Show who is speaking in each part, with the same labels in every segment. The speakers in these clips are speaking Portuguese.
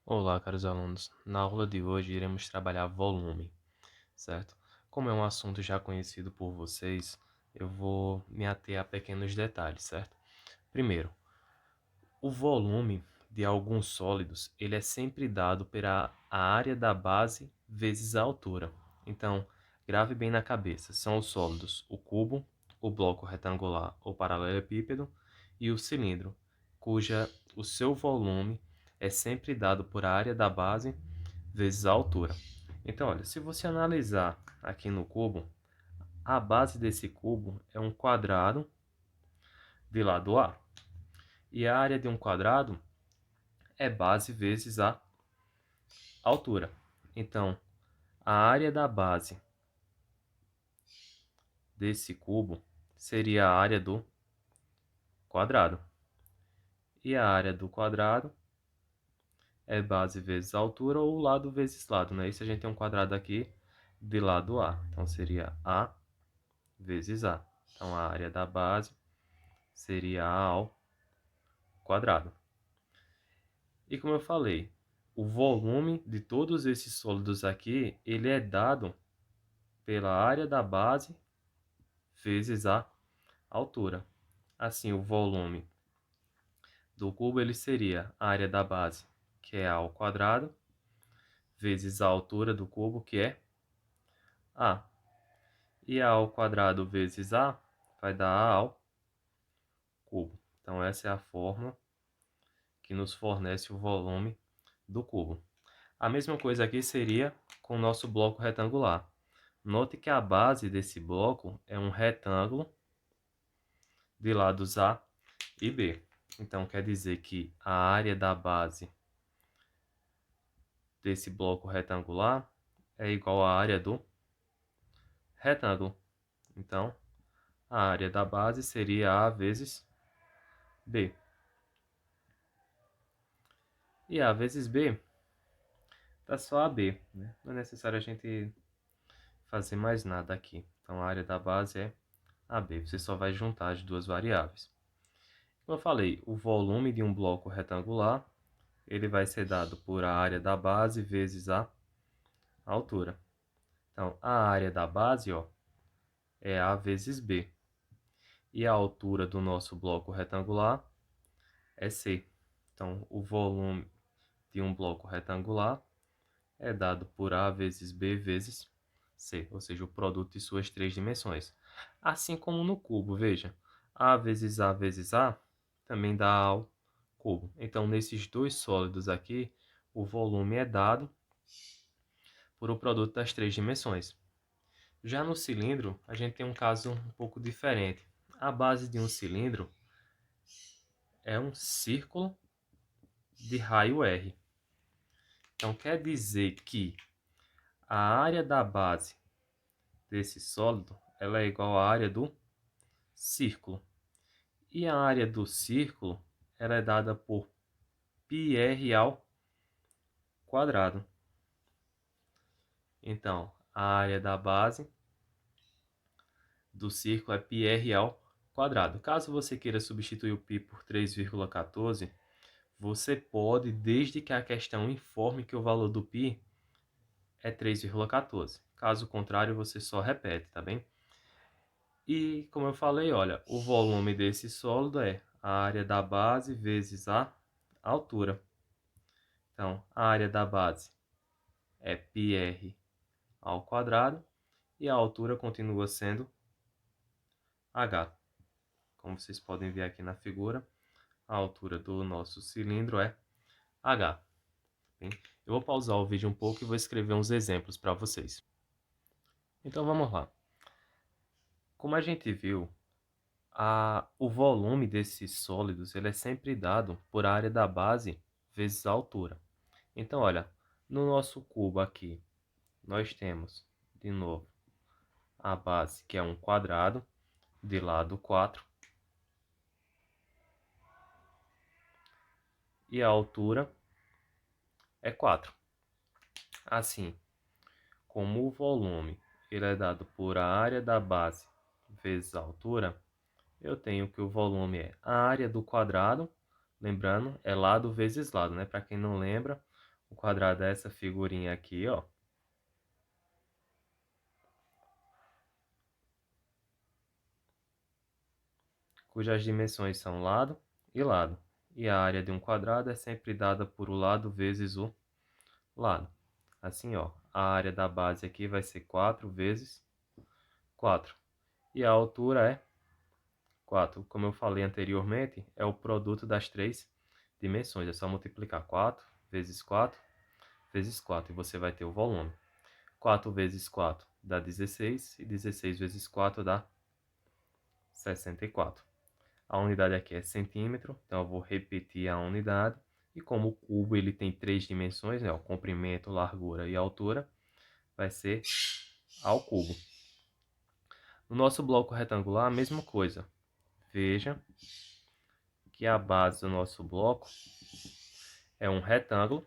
Speaker 1: Olá, caros alunos. Na aula de hoje iremos trabalhar volume, certo? Como é um assunto já conhecido por vocês, eu vou me ater a pequenos detalhes, certo? Primeiro, o volume de alguns sólidos, ele é sempre dado pela a área da base vezes a altura. Então, grave bem na cabeça, são os sólidos o cubo, o bloco retangular ou paralelepípedo e o cilindro, cuja o seu volume é sempre dado por a área da base vezes a altura. Então, olha, se você analisar aqui no cubo, a base desse cubo é um quadrado de lado A. E a área de um quadrado é base vezes a altura. Então, a área da base desse cubo seria a área do quadrado. E a área do quadrado é base vezes a altura ou lado vezes lado, né? Isso a gente tem um quadrado aqui de lado A. Então, seria A vezes A. Então, a área da base seria A ao quadrado. E como eu falei, o volume de todos esses sólidos aqui, ele é dado pela área da base vezes a altura. Assim, o volume do cubo ele seria a área da base, que é A ao quadrado, vezes a altura do cubo, que é A. E A ao quadrado vezes A vai dar A ao cubo. Então, essa é a fórmula que nos fornece o volume do cubo. A mesma coisa aqui seria com o nosso bloco retangular. Note que a base desse bloco é um retângulo de lados A e B. Então, quer dizer que a área da base desse bloco retangular é igual à área do retângulo. Então, a área da base seria A vezes B. E A vezes B dá só AB, né? Não é necessário a gente fazer mais nada aqui. Então, a área da base é AB. Você só vai juntar as duas variáveis. Como eu falei, o volume de um bloco retangular ele vai ser dado por a área da base vezes a altura. Então, a área da base ó, é A vezes B. E a altura do nosso bloco retangular é C. Então, o volume de um bloco retangular é dado por A vezes B vezes C, ou seja, o produto de suas três dimensões. Assim como no cubo, veja, A vezes A também dá A ao cubo. Então, nesses dois sólidos aqui, o volume é dado por o produto das três dimensões. Já no cilindro, a gente tem um caso um pouco diferente. A base de um cilindro é um círculo de raio R. Então, quer dizer que a área da base desse sólido ela é igual à área do círculo. E a área do círculo ela é dada por πr ao quadrado. Então, a área da base do círculo é πr ao quadrado. Caso você queira substituir o π por 3,14, você pode, desde que a questão informe que o valor do π é 3,14. Caso contrário, você só repete, tá bem? E, como eu falei, olha, o volume desse sólido é a área da base vezes a altura. Então, a área da base é πr ao quadrado e a altura continua sendo h. Como vocês podem ver aqui na figura, a altura do nosso cilindro é h. Bem, eu vou pausar o vídeo um pouco e vou escrever uns exemplos para vocês. Então, vamos lá. Como a gente viu, o volume desses sólidos ele é sempre dado por área da base vezes a altura. Então, olha, no nosso cubo aqui, nós temos, de novo, a base, que é um quadrado, de lado 4, e a altura é 4. Assim, como o volume ele é dado por a área da base vezes a altura, eu tenho que o volume é a área do quadrado, lembrando, é lado vezes lado, né? Para quem não lembra, O quadrado é essa figurinha aqui, ó. Cujas dimensões são lado e lado. E a área de um quadrado é sempre dada por o lado vezes o lado. Assim, ó, a área da base aqui vai ser 4 vezes 4. E a altura é 4. Como eu falei anteriormente, é o produto das três dimensões. É só multiplicar 4 vezes 4 vezes 4 e você vai ter o volume. 4 vezes 4 dá 16 e 16 vezes 4 dá 64. A unidade aqui é centímetro, então eu vou repetir a unidade. E como o cubo ele tem três dimensões, né, o comprimento, largura e altura, vai ser ao cubo. No nosso bloco retangular, a mesma coisa. Veja que a base do nosso bloco é um retângulo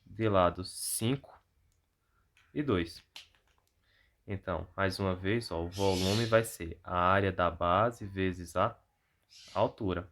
Speaker 1: de lados 5 e 2. Então, mais uma vez, ó, o volume vai ser a área da base vezes a altura.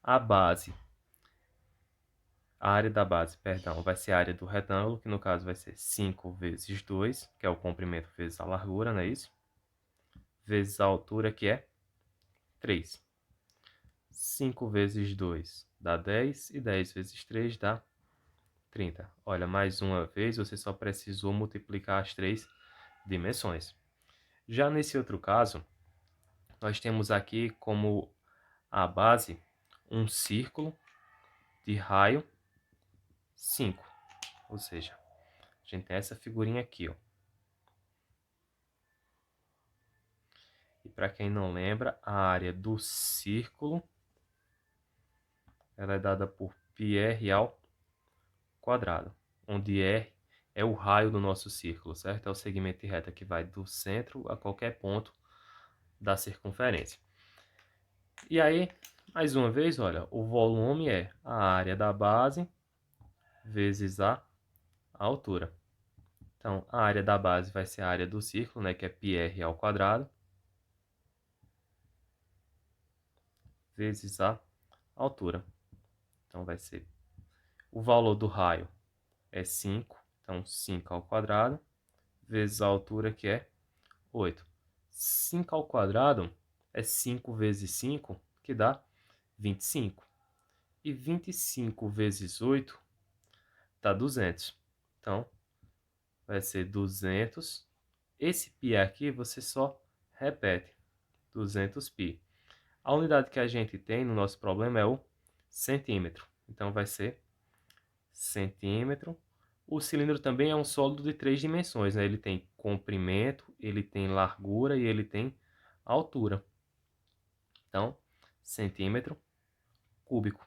Speaker 1: A base, a área da base, perdão, vai ser a área do retângulo, que no caso vai ser 5 vezes 2, que é o comprimento vezes a largura, não é isso? Vezes a altura, que é 3. 5 vezes 2 dá 10 e 10 vezes 3 dá 30. Olha, mais uma vez, você só precisou multiplicar as três dimensões. Já nesse outro caso, nós temos aqui como a base um círculo de raio 5. Ou seja, a gente tem essa figurinha aqui, ó. E para quem não lembra, a área do círculo ela é dada por πr ao quadrado, onde r é o raio do nosso círculo, certo? É o segmento de reta que vai do centro a qualquer ponto da circunferência. E aí, mais uma vez, olha, o volume é a área da base vezes a altura. Então, a área da base vai ser a área do círculo, né, que é πr ao quadrado, vezes a altura. Então, vai ser o valor do raio é 5, então 5 ao quadrado, vezes a altura, que é 8. 5 ao quadrado é 5 vezes 5, que dá 25. E 25 vezes 8 dá 200. Então, vai ser 200. Esse π aqui você só repete, 200π. A unidade que a gente tem no nosso problema é o centímetro. Então, vai ser centímetro. O cilindro também é um sólido de três dimensões, né? Ele tem comprimento, ele tem largura e ele tem altura. Então, centímetro cúbico.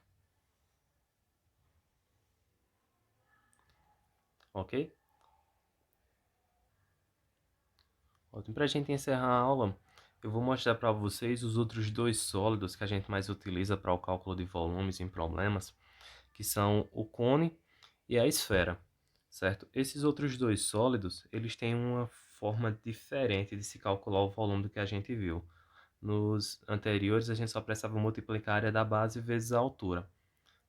Speaker 1: Ok? Ótimo. Para a gente encerrar a aula, eu vou mostrar para vocês os outros dois sólidos que a gente mais utiliza para o cálculo de volumes em problemas, que são o cone e a esfera, certo? Esses outros dois sólidos, eles têm uma forma diferente de se calcular o volume do que a gente viu. Nos anteriores, a gente só precisava multiplicar a área da base vezes a altura,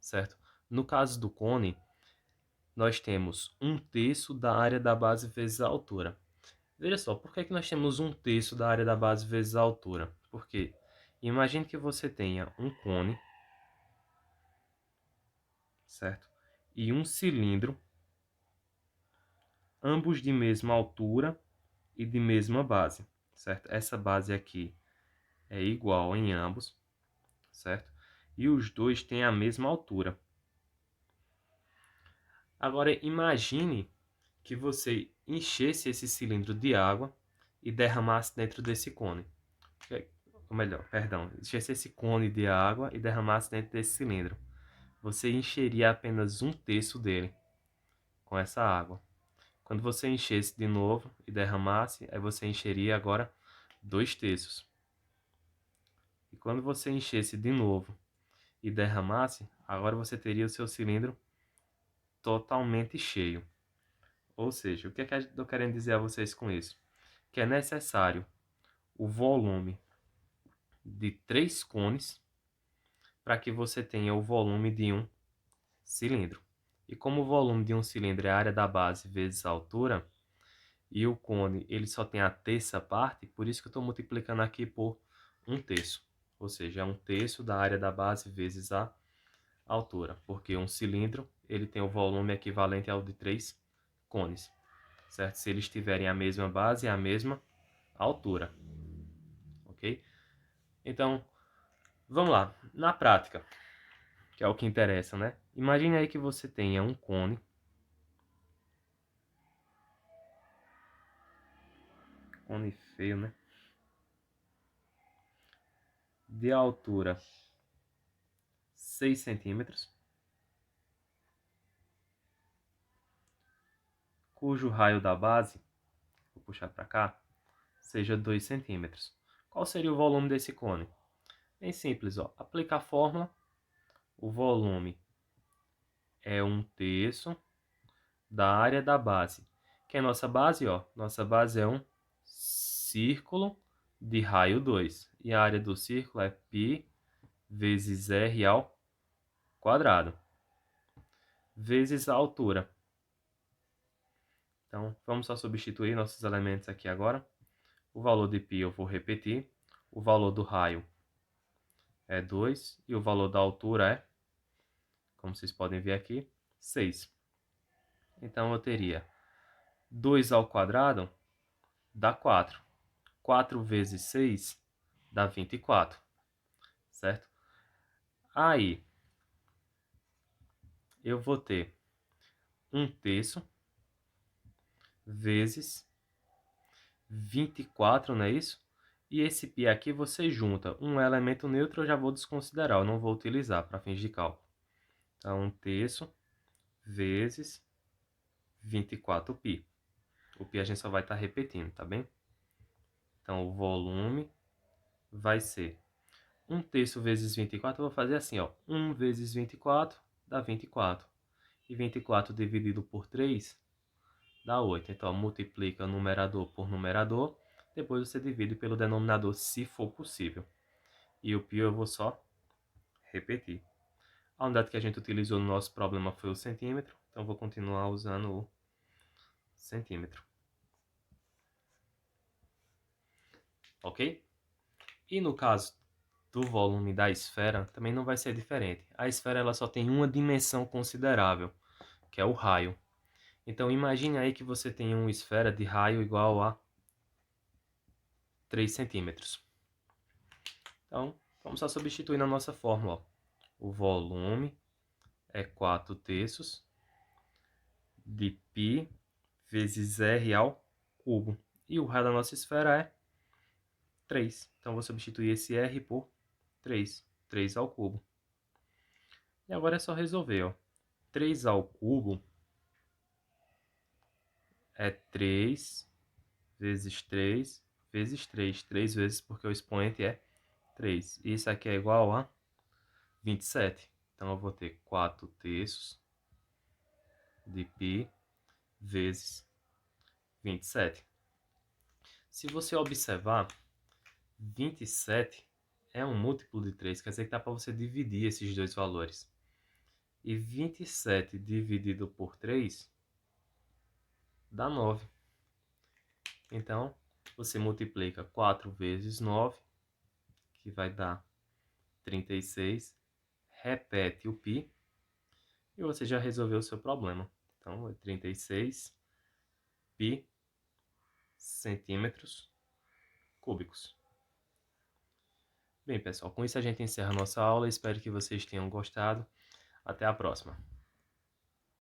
Speaker 1: certo? No caso do cone, nós temos 1/3 da área da base vezes a altura. Veja só, por que nós temos 1/3 da área da base vezes a altura? Porque imagine que você tenha um cone, certo? E um cilindro, ambos de mesma altura e de mesma base, certo? Essa base aqui é igual em ambos, certo? E os dois têm a mesma altura. Agora imagine que você enchesse esse cilindro de água e derramasse dentro desse cone. Ou melhor, perdão, enchesse esse cone de água e derramasse dentro desse cilindro. Você encheria apenas 1/3 dele com essa água. Quando você enchesse de novo e derramasse, aí você encheria agora 2/3. E quando você enchesse de novo e derramasse, agora você teria o seu cilindro totalmente cheio. Ou seja, o que é que eu estou querendo dizer a vocês com isso? Que é necessário o volume de 3 cones para que você tenha o volume de um cilindro. E como o volume de um cilindro é a área da base vezes a altura, e o cone ele só tem a terça parte, por isso que eu estou multiplicando aqui por 1/3. Ou seja, é 1/3 da área da base vezes a altura, porque um cilindro ele tem o volume equivalente ao de 3 cones, certo? Se eles tiverem a mesma base e a mesma altura, ok? Então, vamos lá. Na prática, que é o que interessa, né? Imagine aí que você tenha um cone feio, né? De altura 6 centímetros, cujo raio da base, vou puxar para cá, seja 2 centímetros. Qual seria o volume desse cone? Bem simples, ó. Aplica a fórmula, o volume é 1/3 da área da base. Que é a nossa base, ó. Nossa base é um círculo de raio 2. E a área do círculo é π vezes r ao quadrado, vezes a altura. Então, vamos só substituir nossos elementos aqui agora. O valor de π eu vou repetir. O valor do raio é 2 e o valor da altura é, como vocês podem ver aqui, 6. Então, eu teria 2 ao quadrado dá 4. 4 vezes 6 dá 24, certo? Aí, eu vou ter 1/3 vezes 24, não é isso? E esse π aqui você junta um elemento neutro, eu já vou desconsiderar, eu não vou utilizar para fins de cálculo. Então, 1/3 vezes 24π. O π a gente só vai estar repetindo, tá bem? Então, o volume vai ser 1/3 vezes 24, eu vou fazer assim, ó. 1 vezes 24 dá 24. E 24 dividido por 3 dá 8. Então, multiplica numerador por numerador. Depois você divide pelo denominador, se for possível. E o π eu vou só repetir. A unidade que a gente utilizou no nosso problema foi o centímetro. Então, vou continuar usando o centímetro. Ok? E no caso do volume da esfera, também não vai ser diferente. A esfera ela só tem uma dimensão considerável, que é o raio. Então, imagine aí que você tem uma esfera de raio igual a 3 centímetros. Então, vamos só substituir na nossa fórmula. Ó. O volume é 4/3 de π vezes r ao cubo. E o raio da nossa esfera é 3. Então, vou substituir esse r por 3. 3 ao cubo. E agora é só resolver. Ó. 3 ao cubo é 3 vezes 3 vezes 3. 3 vezes porque o expoente é 3. E isso aqui é igual a 27. Então, eu vou ter 4/3 de π vezes 27. Se você observar, 27 é um múltiplo de 3, quer dizer que dá para você dividir esses dois valores. E 27 dividido por 3 dá 9. Então, você multiplica 4 vezes 9, que vai dar 36, repete o π e você já resolveu o seu problema. Então, é 36 π centímetros cúbicos. Bem, pessoal, com isso a gente encerra a nossa aula. Espero que vocês tenham gostado. Até a próxima.